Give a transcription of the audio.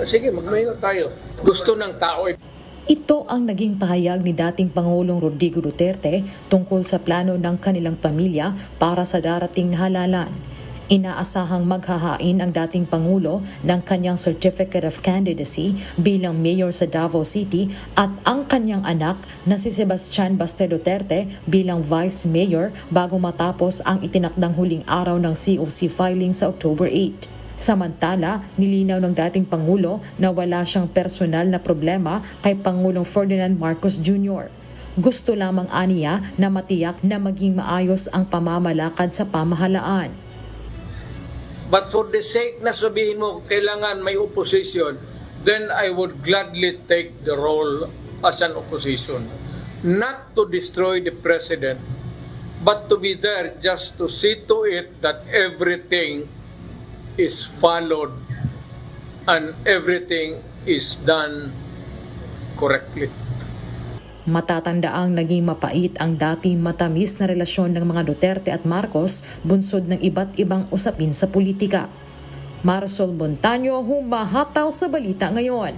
Sige, magmahinga tayo. Gusto ng tao. Ito ang naging pahayag ni dating Pangulong Rodrigo Duterte tungkol sa plano ng kanilang pamilya para sa darating na halalan. Inaasahang maghahain ang dating Pangulo ng kanyang Certificate of Candidacy bilang mayor sa Davao City at ang kanyang anak na si Sebastian Baste Duterte bilang vice mayor bago matapos ang itinakdang huling araw ng COC filing sa October 8. Samantala, nilinaw ng dating Pangulo na wala siyang personal na problema kay Pangulong Ferdinand Marcos Jr. Gusto lamang aniya na matiyak na maging maayos ang pamamalakad sa pamahalaan. But for the sake na sabihin mo kailangan may opposition, then I would gladly take the role as an opposition. Not to destroy the president, but to be there just to see to it that everything is followed and everything is done correctly. Matatandaang naging mapait ang dati matamis na relasyon ng mga Duterte at Marcos bunsod ng iba't ibang usapin sa politika. Marisol Montaño, humahataw sa Balita Ngayon.